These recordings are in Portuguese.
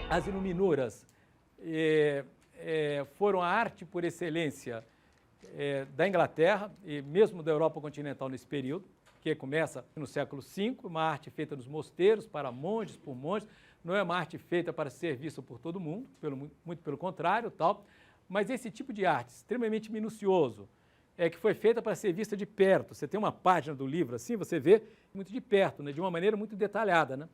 As iluminuras foram a arte por excelência da Inglaterra e mesmo da Europa continental nesse período, que começa no século V, uma arte feita nos mosteiros, para monges, por monges, não é uma arte feita para ser vista por todo mundo, muito pelo contrário, tal, mas esse tipo de arte extremamente minucioso, que foi feita para ser vista de perto. Você tem uma página do livro assim, você vê muito de perto, né, de uma maneira muito detalhada, né?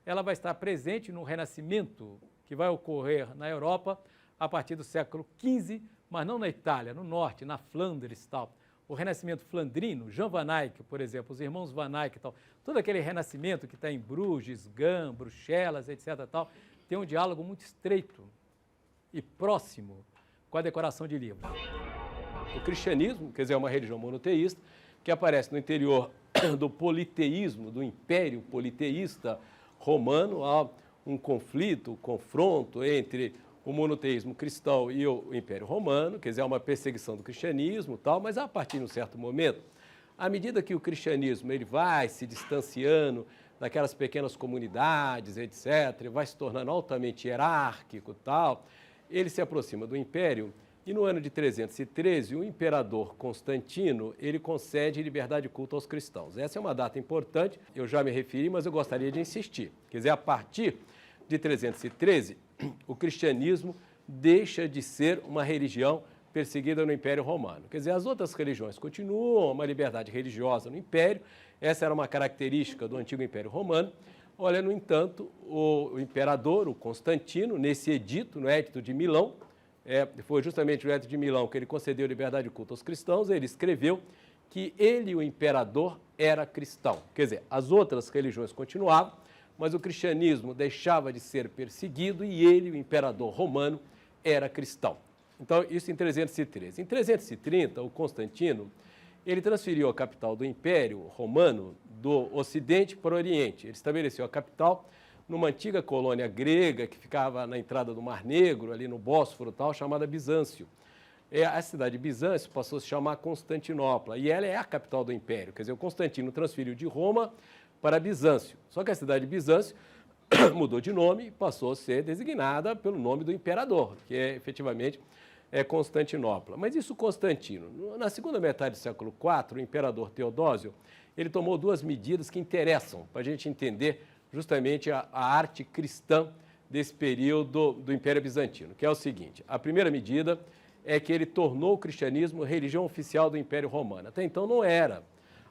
Ela vai estar presente no Renascimento, que vai ocorrer na Europa a partir do século XV, mas não na Itália, no norte, na Flandres e tal. O Renascimento flandrino, Jan van Eyck, por exemplo, os irmãos van Eyck e tal, todo aquele renascimento que está em Bruges, Gand, Bruxelas, etc. Tal, tem um diálogo muito estreito e próximo com a decoração de livros. O cristianismo, quer dizer, é uma religião monoteísta, que aparece no interior do politeísmo, do império politeísta romano. Há um conflito, um confronto entre o monoteísmo cristão e o Império Romano, quer dizer, é uma perseguição do cristianismo e tal, mas a partir de um certo momento, à medida que o cristianismo ele vai se distanciando daquelas pequenas comunidades, etc., vai se tornando altamente hierárquico e tal, ele se aproxima do Império e no ano de 313, o imperador Constantino, ele concede liberdade de culto aos cristãos. Essa é uma data importante, eu já me referi, mas eu gostaria de insistir. Quer dizer, a partir de 313, o cristianismo deixa de ser uma religião perseguida no Império Romano. Quer dizer, as outras religiões continuam, uma liberdade religiosa no Império, essa era uma característica do antigo Império Romano. Olha, no entanto, o imperador, o Constantino, nesse edito, no Edito de Milão, foi justamente o Edito de Milão que ele concedeu liberdade de culto aos cristãos, ele escreveu que ele, o imperador, era cristão. Quer dizer, as outras religiões continuavam, mas o cristianismo deixava de ser perseguido e ele, o imperador romano, era cristão. Então, isso em 313. Em 330, o Constantino, ele transferiu a capital do Império Romano do Ocidente para o Oriente. Ele estabeleceu a capital numa antiga colônia grega que ficava na entrada do Mar Negro, ali no Bósforo, tal, chamada Bizâncio. A cidade de Bizâncio passou a se chamar Constantinopla e ela é a capital do Império. Quer dizer, o Constantino transferiu de Roma para Bizâncio. Só que a cidade de Bizâncio mudou de nome e passou a ser designada pelo nome do imperador, que efetivamente é Constantinopla. Mas isso Constantino. Na segunda metade do século IV, o imperador Teodósio, ele tomou duas medidas que interessam para a gente entender justamente a arte cristã desse período do Império Bizantino, que é o seguinte: a primeira medida é que ele tornou o cristianismo religião oficial do Império Romano. Até então não era.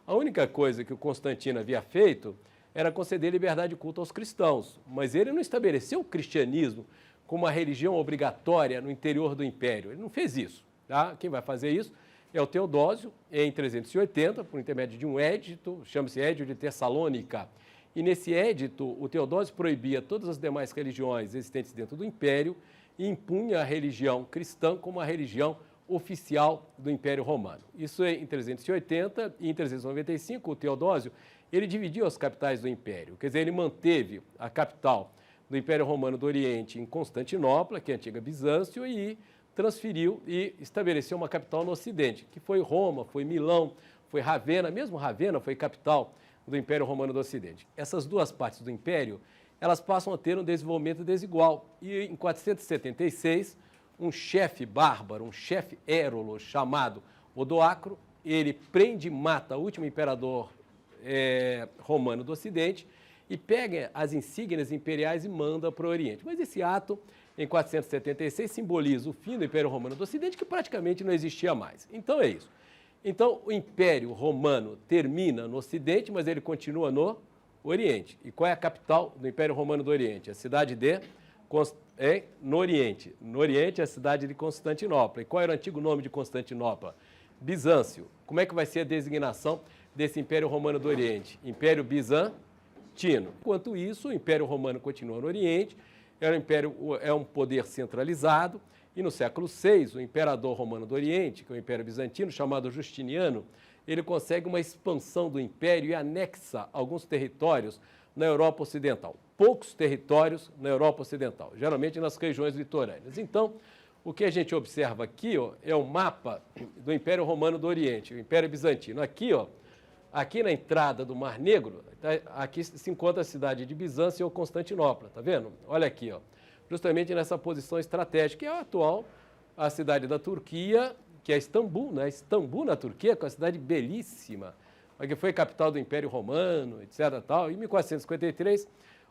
A única coisa que o Constantino havia feito era conceder liberdade de culto aos cristãos, mas ele não estabeleceu o cristianismo como uma religião obrigatória no interior do Império. Ele não fez isso. Tá? Quem vai fazer isso é o Teodósio, em 380, por intermédio de um édito, chama-se Édito de Tessalônica. E nesse édito, o Teodósio proibia todas as demais religiões existentes dentro do Império e impunha a religião cristã como a religião oficial do Império Romano. Isso é em 380 e em 395 o Teodósio, ele dividiu as capitais do Império, quer dizer, ele manteve a capital do Império Romano do Oriente em Constantinopla, que é a antiga Bizâncio, e transferiu e estabeleceu uma capital no Ocidente, que foi Roma, foi Milão, foi Ravenna, mesmo Ravenna foi capital do Império Romano do Ocidente. Essas duas partes do Império, elas passam a ter um desenvolvimento desigual, e em 476, um chefe bárbaro, um chefe érolo chamado Odoacro, ele prende e mata o último imperador romano do Ocidente e pega as insígnias imperiais e manda para o Oriente. Mas esse ato, em 476, simboliza o fim do Império Romano do Ocidente, que praticamente não existia mais. Então é isso. Então o Império Romano termina no Ocidente, mas ele continua no Oriente. E qual é a capital do Império Romano do Oriente? A cidade de no Oriente. No Oriente é a cidade de Constantinopla. E qual era o antigo nome de Constantinopla? Bizâncio. Como é que vai ser a designação desse Império Romano do Oriente? Império Bizantino. Enquanto isso, o Império Romano continua no Oriente, é um poder centralizado, e no século VI, o Imperador Romano do Oriente, que é o Império Bizantino, chamado Justiniano, ele consegue uma expansão do Império e anexa alguns territórios na Europa Ocidental. Poucos territórios na Europa Ocidental, geralmente nas regiões litorâneas. Então, o que a gente observa aqui é o mapa do Império Romano do Oriente, o Império Bizantino. Aqui na entrada do Mar Negro, aqui se encontra a cidade de Bizâncio ou Constantinopla, tá vendo? Olha aqui, justamente nessa posição estratégica, que é a atual a cidade da Turquia, que é Istambul, né? Istambul, na Turquia, que é uma cidade belíssima, que foi capital do Império Romano, etc. Tal. Em 1453,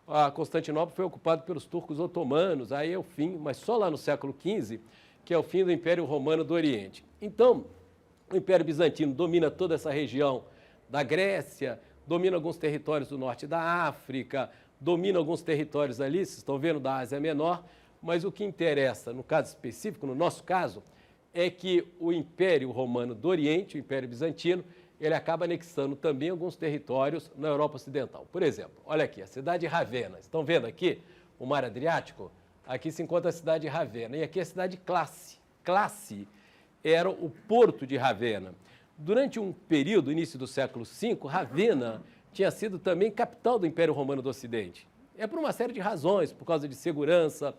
a Constantinopla foi ocupada pelos turcos otomanos, aí é o fim, mas só lá no século XV, que é o fim do Império Romano do Oriente. Então, o Império Bizantino domina toda essa região da Grécia, domina alguns territórios do norte da África, domina alguns territórios ali, vocês estão vendo, da Ásia Menor, mas o que interessa, no caso específico, no nosso caso, é que o Império Romano do Oriente, o Império Bizantino, ele acaba anexando também alguns territórios na Europa Ocidental. Por exemplo, olha aqui, a cidade de Ravenna. Estão vendo aqui o Mar Adriático? Aqui se encontra a cidade de Ravenna. E aqui é a cidade de Classi. Classi era o porto de Ravenna. Durante um período, início do século V, Ravenna tinha sido também capital do Império Romano do Ocidente. É por uma série de razões, por causa de segurança,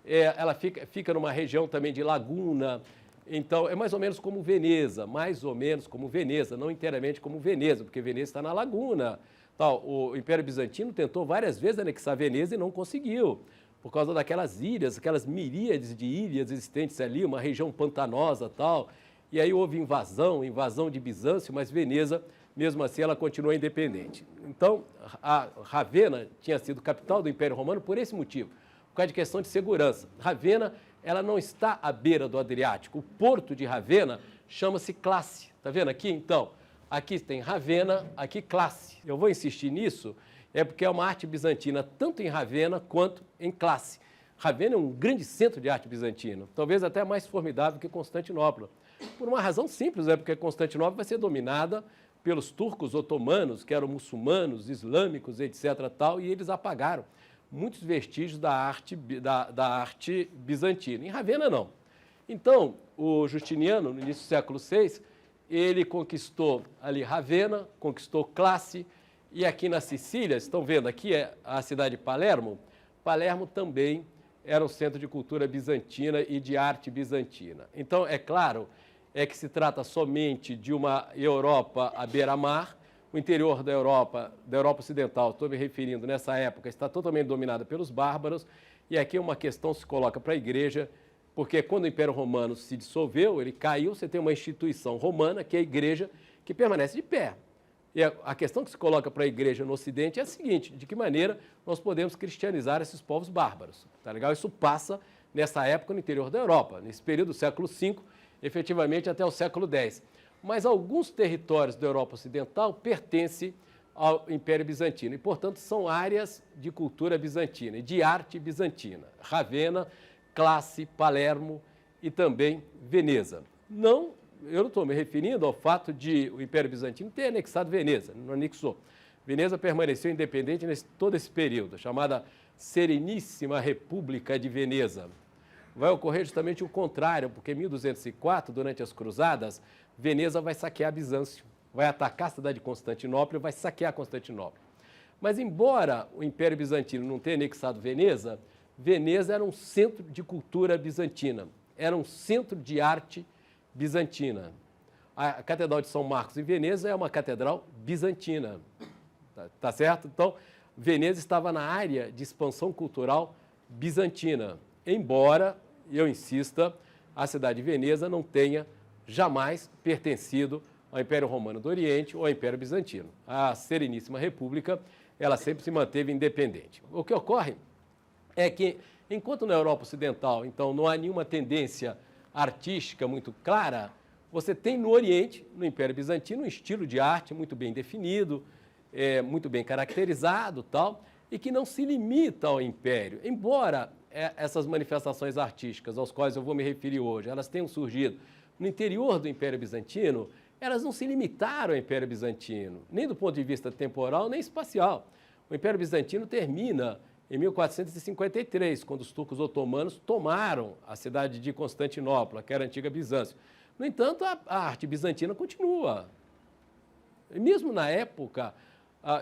ela fica numa região também de laguna. Então, é mais ou menos como Veneza, não inteiramente como Veneza, porque Veneza está na laguna. Tal. O Império Bizantino tentou várias vezes anexar Veneza e não conseguiu, por causa daquelas ilhas, aquelas miríades de ilhas existentes ali, uma região pantanosa tal. E aí houve invasão de Bizâncio, mas Veneza, mesmo assim, ela continuou independente. Então, a Ravenna tinha sido capital do Império Romano por esse motivo, por causa de questão de segurança. Ravenna, ela não está à beira do Adriático. O porto de Ravenna chama-se Classi. Está vendo aqui? Então, aqui tem Ravenna, aqui Classi. Eu vou insistir nisso, porque é uma arte bizantina tanto em Ravenna quanto em Classi. Ravenna é um grande centro de arte bizantina, talvez até mais formidável que Constantinopla. Por uma razão simples, porque Constantinopla vai ser dominada pelos turcos otomanos, que eram muçulmanos, islâmicos, etc. Tal, e eles apagaram muitos vestígios da arte bizantina. Em Ravenna, não. Então, o Justiniano, no início do século VI, ele conquistou ali Ravenna, conquistou Classi, e aqui na Sicília, estão vendo aqui é a cidade de Palermo? Palermo também era um centro de cultura bizantina e de arte bizantina. Então, é claro, que se trata somente de uma Europa à beira-mar. O interior da Europa Ocidental, estou me referindo nessa época, está totalmente dominada pelos bárbaros, e aqui uma questão se coloca para a igreja, porque quando o Império Romano se dissolveu, ele caiu, você tem uma instituição romana, que é a igreja, que permanece de pé. E a questão que se coloca para a igreja no Ocidente é a seguinte: de que maneira nós podemos cristianizar esses povos bárbaros? Tá legal? Isso passa nessa época no interior da Europa, nesse período do século V, efetivamente até o século X. Mas alguns territórios da Europa Ocidental pertencem ao Império Bizantino e, portanto, são áreas de cultura bizantina e de arte bizantina. Ravenna, Classi, Palermo e também Veneza. Eu não estou me referindo ao fato de o Império Bizantino ter anexado Veneza, não anexou. Veneza permaneceu independente todo esse período, chamada Sereníssima República de Veneza. Vai ocorrer justamente o contrário, porque em 1204, durante as Cruzadas, Veneza vai saquear Bizâncio, vai atacar a cidade de Constantinopla e vai saquear Constantinopla. Mas, embora o Império Bizantino não tenha anexado Veneza, Veneza era um centro de cultura bizantina, era um centro de arte bizantina. A Catedral de São Marcos em Veneza é uma catedral bizantina, tá certo? Então, Veneza estava na área de expansão cultural bizantina, embora, eu insista, a cidade de Veneza não tenha jamais pertencido ao Império Romano do Oriente ou ao Império Bizantino. A Sereníssima República, ela sempre se manteve independente. O que ocorre é que, enquanto na Europa Ocidental, então, não há nenhuma tendência artística muito clara, você tem no Oriente, no Império Bizantino, um estilo de arte muito bem definido, muito bem caracterizado, tal, e que não se limita ao Império. Embora essas manifestações artísticas, aos quais eu vou me referir hoje, elas tenham surgido no interior do Império Bizantino, elas não se limitaram ao Império Bizantino, nem do ponto de vista temporal, nem espacial. O Império Bizantino termina em 1453, quando os turcos otomanos tomaram a cidade de Constantinopla, que era a antiga Bizâncio. No entanto, a arte bizantina continua. E mesmo na época,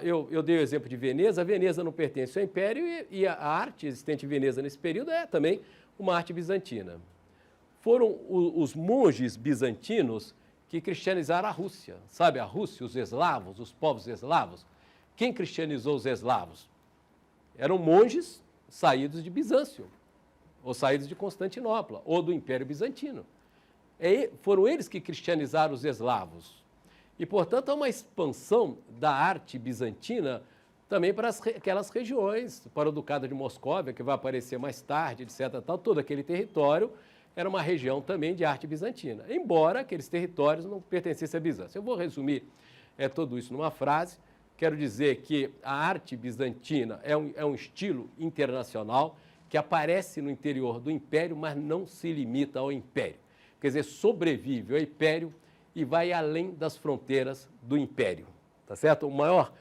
eu dei o exemplo de Veneza, a Veneza não pertence ao Império e a arte existente em Veneza nesse período é também uma arte bizantina. Foram os monges bizantinos que cristianizaram a Rússia. Sabe, a Rússia, os eslavos, os povos eslavos. Quem cristianizou os eslavos? Eram monges saídos de Bizâncio. ou saídos de Constantinopla, ou do Império Bizantino. Foram eles que cristianizaram os eslavos. E, portanto, há uma expansão da arte bizantina também para aquelas regiões, para o Ducado de Moscóvia, que vai aparecer mais tarde, etc. Tal, todo aquele território era uma região também de arte bizantina, embora aqueles territórios não pertencessem a Bizâncio. Eu vou resumir tudo isso numa frase. Quero dizer que a arte bizantina é um estilo internacional que aparece no interior do Império, mas não se limita ao Império. Quer dizer, sobrevive ao Império e vai além das fronteiras do Império. Tá certo? O maior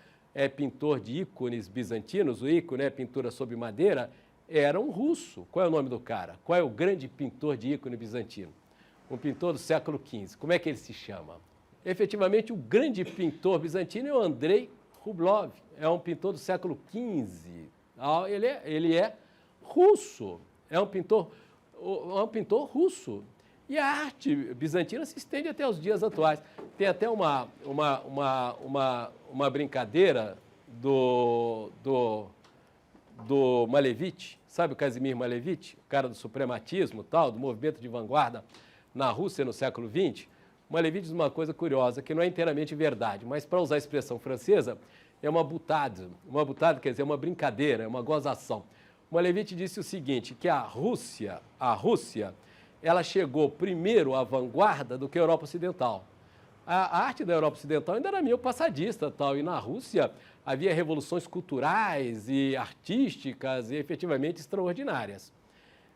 pintor de ícones bizantinos, o ícone, pintura sobre madeira, era um russo. Qual é o nome do cara? Qual é o grande pintor de ícone bizantino? Um pintor do século XV. Como é que ele se chama? Efetivamente, o grande pintor bizantino é o Andrei Rublev. É um pintor do século XV. Ele é russo. É um pintor russo. E a arte bizantina se estende até os dias atuais. Tem até uma brincadeira do Malevich, sabe o Kazimir Malevich, o cara do suprematismo, tal, do movimento de vanguarda na Rússia no século XX? O Malevich diz uma coisa curiosa, que não é inteiramente verdade, mas para usar a expressão francesa, é uma boutade. Uma boutade quer dizer uma brincadeira, é uma gozação. O Malevich disse o seguinte, que a Rússia, ela chegou primeiro à vanguarda do que a Europa Ocidental. A arte da Europa Ocidental ainda era meio passadista, tal, e na Rússia havia revoluções culturais e artísticas e efetivamente extraordinárias.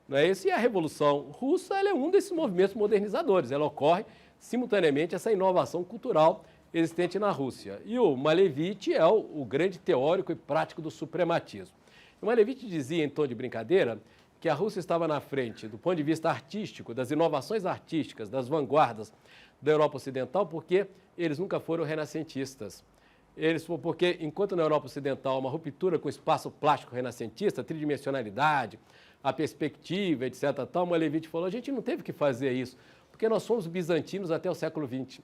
Não é isso? E a Revolução Russa ela é um desses movimentos modernizadores. Ela ocorre simultaneamente essa inovação cultural existente na Rússia. E o Malevich é o grande teórico e prático do suprematismo. O Malevich dizia, em tom de brincadeira, que a Rússia estava na frente, do ponto de vista artístico, das inovações artísticas, das vanguardas da Europa Ocidental, porque eles nunca foram renascentistas. Porque, enquanto na Europa Ocidental há uma ruptura com o espaço plástico renascentista, a tridimensionalidade, a perspectiva, etc., tal, Malevich falou, a gente não teve que fazer isso, porque nós somos bizantinos até o século XX.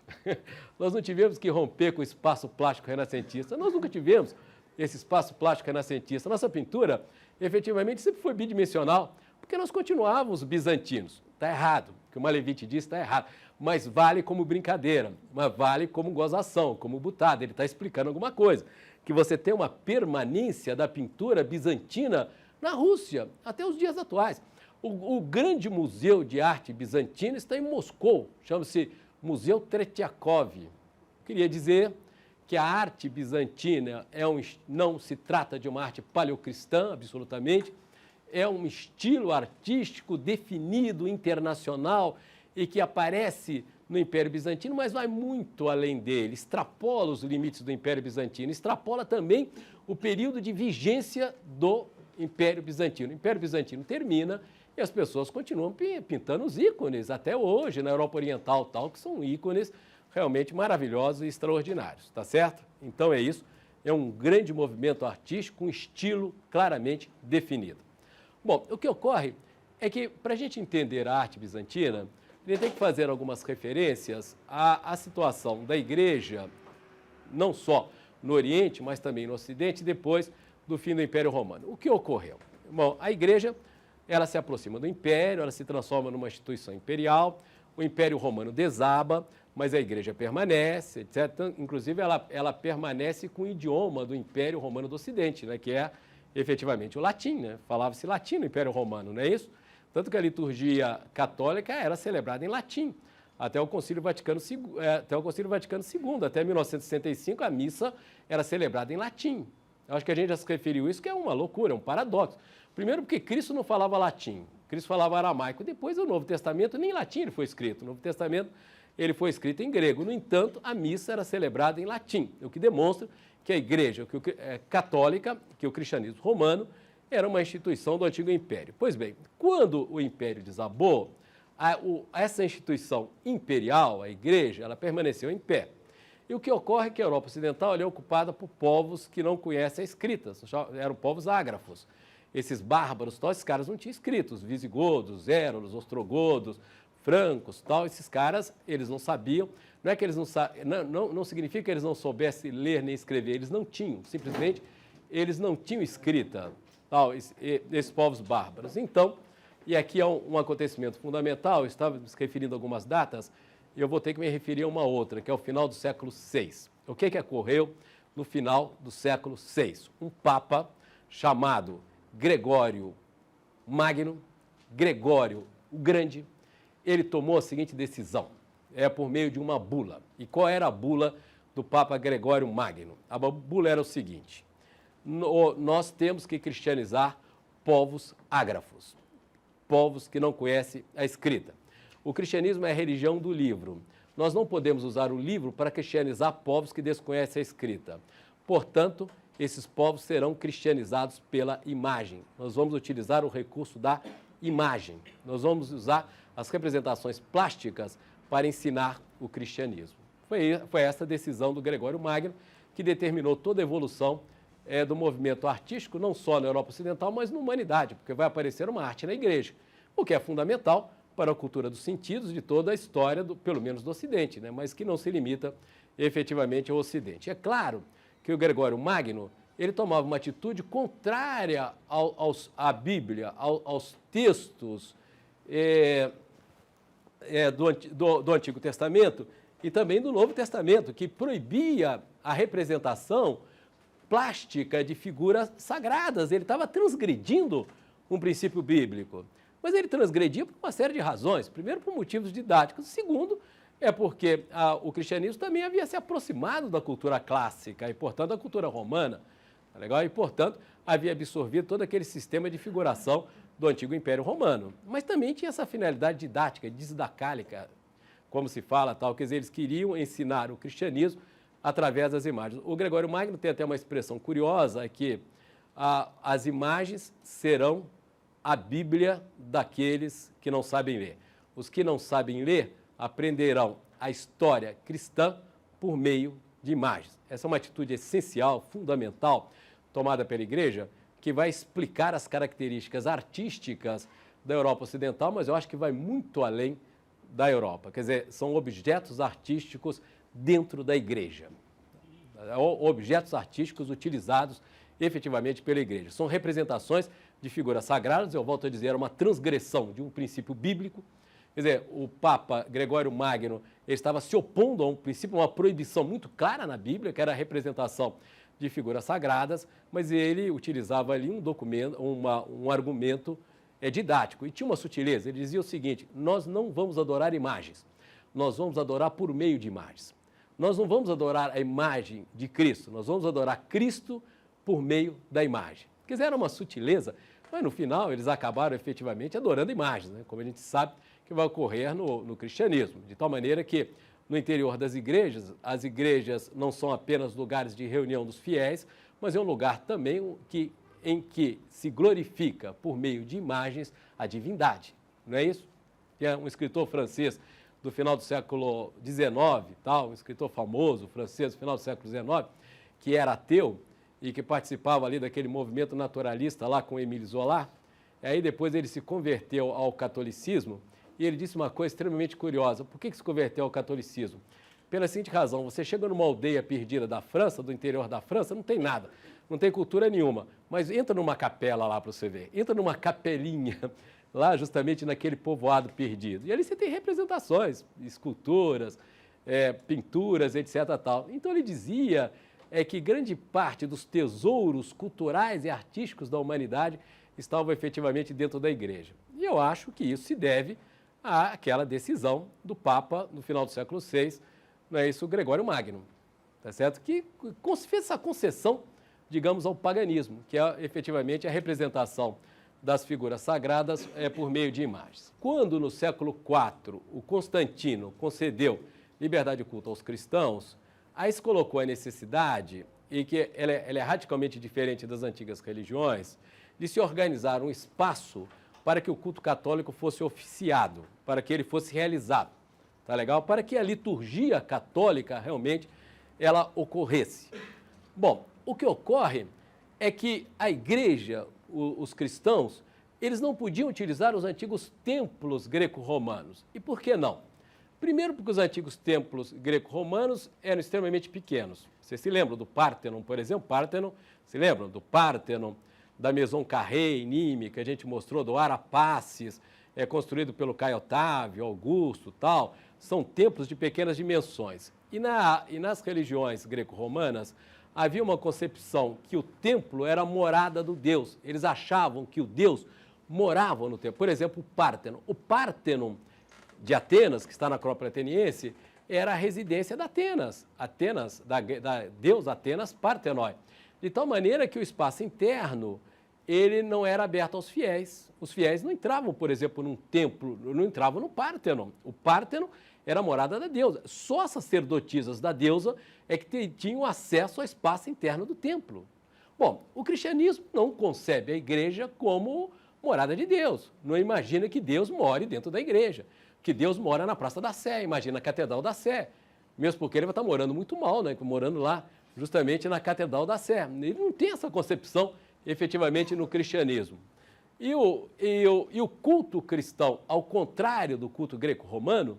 Nós não tivemos que romper com o espaço plástico renascentista, nós nunca tivemos esse espaço plástico renascentista. Nossa pintura, efetivamente, sempre foi bidimensional, porque nós continuávamos bizantinos. Está errado, o que o Malevich disse está errado, mas vale como brincadeira, mas vale como gozação, como butada. Ele está explicando alguma coisa, que você tem uma permanência da pintura bizantina na Rússia, até os dias atuais. O grande museu de arte bizantina está em Moscou, chama-se Museu Tretiakov. Queria dizer que a arte bizantina não se trata de uma arte paleocristã, absolutamente, é um estilo artístico definido, internacional, e que aparece no Império Bizantino, mas vai muito além dele, extrapola os limites do Império Bizantino, extrapola também o período de vigência do Império Bizantino. O Império Bizantino termina e as pessoas continuam pintando os ícones, até hoje, na Europa Oriental, tal, que são ícones realmente maravilhosos e extraordinários, tá certo? Então é isso, é um grande movimento artístico, um estilo claramente definido. Bom, o que ocorre é que, para a gente entender a arte bizantina, a gente tem que fazer algumas referências à situação da Igreja, não só no Oriente, mas também no Ocidente, depois do fim do Império Romano. O que ocorreu? Bom, a Igreja, ela se aproxima do Império, ela se transforma numa instituição imperial, o Império Romano desaba, mas a Igreja permanece, etc. Inclusive, ela permanece com o idioma do Império Romano do Ocidente, né, que é efetivamente o latim, né? Falava-se latim no Império Romano, não é isso? Tanto que a liturgia católica era celebrada em latim, até o Concílio Vaticano II, até 1965 a missa era celebrada em latim. Eu acho que a gente já se referiu isso, que é uma loucura, é um paradoxo. Primeiro porque Cristo não falava latim, Cristo falava aramaico. Depois o Novo Testamento, nem em latim ele foi escrito, o Novo Testamento ele foi escrito em grego. No entanto, a missa era celebrada em latim, o que demonstra que a Igreja católica, que o cristianismo romano, era uma instituição do Antigo Império. Pois bem, quando o Império desabou, essa instituição imperial, a Igreja, ela permaneceu em pé. E o que ocorre é que a Europa Ocidental é ocupada por povos que não conhecem a escrita, eram povos ágrafos. Esses bárbaros, esses caras não tinham escrito, os visigodos, érolos, ostrogodos, francos, esses caras, eles não sabiam, não é que eles não significa que eles não soubessem ler nem escrever, eles não tinham, simplesmente, eles não tinham escrita, esses povos bárbaros. Então, E aqui é um acontecimento fundamental, estava me referindo a algumas datas, e eu vou ter que me referir a uma outra, que é o final do século VI. O que ocorreu no final do século VI? Um Papa chamado Gregório Magno, Gregório o Grande, ele tomou a seguinte decisão, por meio de uma bula. E qual era a bula do Papa Gregório Magno? A bula era o seguinte: nós temos que cristianizar povos ágrafos, povos que não conhecem a escrita. O cristianismo é a religião do livro. Nós não podemos usar o livro para cristianizar povos que desconhecem a escrita. Portanto, esses povos serão cristianizados pela imagem. Nós vamos utilizar o recurso da imagem. Nós vamos usar as representações plásticas para ensinar o cristianismo. Foi essa a decisão do Gregório Magno que determinou toda a evolução do movimento artístico, não só na Europa Ocidental, mas na humanidade, porque vai aparecer uma arte na igreja, o que é fundamental para a cultura dos sentidos de toda a história, pelo menos do Ocidente, né? Mas que não se limita efetivamente ao Ocidente. É claro que o Gregório Magno ele tomava uma atitude contrária à Bíblia, aos textos do Antigo Testamento e também do Novo Testamento, que proibia a representação plástica de figuras sagradas. Ele estava transgredindo um princípio bíblico. Mas ele transgredia por uma série de razões. Primeiro, por motivos didáticos. Segundo, porque o cristianismo também havia se aproximado da cultura clássica e, portanto, da cultura romana. Tá legal? E, portanto, havia absorvido todo aquele sistema de figuração do antigo Império Romano. Mas também tinha essa finalidade didática, didacálica, como se fala, tal. Quer dizer, eles queriam ensinar o cristianismo através das imagens. O Gregório Magno tem até uma expressão curiosa, que as imagens serão a Bíblia daqueles que não sabem ler. Os que não sabem ler aprenderão a história cristã por meio de imagens. Essa é uma atitude essencial, fundamental, tomada pela Igreja, que vai explicar as características artísticas da Europa Ocidental, mas eu acho que vai muito além da Europa. Quer dizer, são objetos artísticos dentro da Igreja. Objetos artísticos utilizados efetivamente pela Igreja. São representações de figuras sagradas, eu volto a dizer, uma transgressão de um princípio bíblico. Quer dizer, o Papa Gregório Magno estava se opondo a um princípio, uma proibição muito clara na Bíblia, que era a representação de figuras sagradas, mas ele utilizava ali um documento, um argumento didático. E tinha uma sutileza, ele dizia o seguinte: nós não vamos adorar imagens, nós vamos adorar por meio de imagens. Nós não vamos adorar a imagem de Cristo, nós vamos adorar Cristo por meio da imagem. Quer dizer, era uma sutileza, mas no final eles acabaram efetivamente adorando imagens, né? Como a gente sabe que vai ocorrer no cristianismo, de tal maneira que no interior das igrejas, as igrejas não são apenas lugares de reunião dos fiéis, mas é um lugar também em que se glorifica por meio de imagens a divindade, não é isso? Tem um escritor francês do final do século XIX, um escritor famoso francês do final do século XIX, que era ateu e que participava ali daquele movimento naturalista lá com Émile Zola. Aí depois ele se converteu ao catolicismo e ele disse uma coisa extremamente curiosa. Por que se converteu ao catolicismo? Pela seguinte razão: você chega numa aldeia perdida da França, do interior da França, não tem nada, não tem cultura nenhuma, mas entra numa capela lá para você ver, entra numa capelinha lá justamente naquele povoado perdido. E ali você tem representações, esculturas, pinturas, etc. Tal. Então ele dizia que grande parte dos tesouros culturais e artísticos da humanidade estavam efetivamente dentro da Igreja. E eu acho que isso se deve àquela decisão do Papa no final do século VI, não é isso, Gregório Magno, tá certo? Que fez essa concessão, digamos, ao paganismo, que é efetivamente a representação das figuras sagradas por meio de imagens. Quando no século IV o Constantino concedeu liberdade de culto aos cristãos, aí se colocou a necessidade, e que ela é radicalmente diferente das antigas religiões, de se organizar um espaço para que o culto católico fosse oficiado, para que ele fosse realizado, tá legal? Para que a liturgia católica realmente ela ocorresse. Bom, o que ocorre é que a Igreja, os cristãos, eles não podiam utilizar os antigos templos greco-romanos. E por que não? Primeiro porque os antigos templos greco-romanos eram extremamente pequenos. Você se lembra do Pártenon, por exemplo? Se lembram do Pártenon, da Maison Carré, em Nîmes, que a gente mostrou, do Arapaces, construído pelo Caio Otávio, Augusto, tal, são templos de pequenas dimensões. E nas religiões greco-romanas, havia uma concepção que o templo era a morada do Deus. Eles achavam que o Deus morava no templo. Por exemplo, o Párteno. O Párteno de Atenas, que está na Acrópole Ateniense, era a residência da Atenas. Atenas, da deusa Atenas Partenoi. De tal maneira que o espaço interno, ele não era aberto aos fiéis. Os fiéis não entravam, por exemplo, num templo, não entravam no Párteno. O Párteno era a morada da deusa. Só as sacerdotisas da deusa é que tinham acesso ao espaço interno do templo. Bom, o cristianismo não concebe a igreja como morada de Deus. Não imagina que Deus more dentro da igreja, que Deus mora na Praça da Sé, imagina a Catedral da Sé. Mesmo porque ele vai estar morando muito mal, né? Morando lá justamente na Catedral da Sé. Ele não tem essa concepção efetivamente no cristianismo. E o culto cristão, ao contrário do culto greco-romano,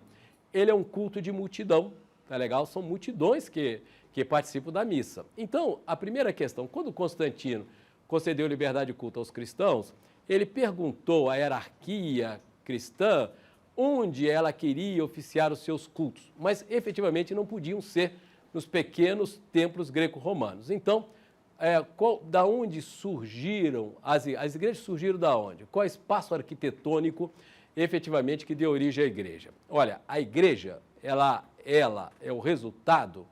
ele é um culto de multidão, tá legal? São multidões que participam da missa. Então, a primeira questão, quando Constantino concedeu liberdade de culto aos cristãos, ele perguntou à hierarquia cristã onde ela queria oficiar os seus cultos, mas efetivamente não podiam ser nos pequenos templos greco-romanos. Então, da onde surgiram, as igrejas surgiram da onde? Qual é o espaço arquitetônico efetivamente que deu origem à igreja? Olha, a igreja, ela é o resultado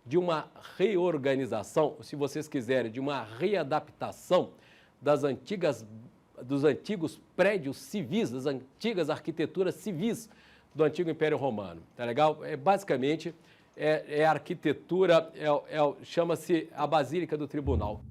de uma reorganização, se vocês quiserem, de uma readaptação dos antigos prédios civis, das antigas arquiteturas civis do antigo Império Romano, tá legal? Basicamente, a arquitetura, chama-se a Basílica do Tribunal.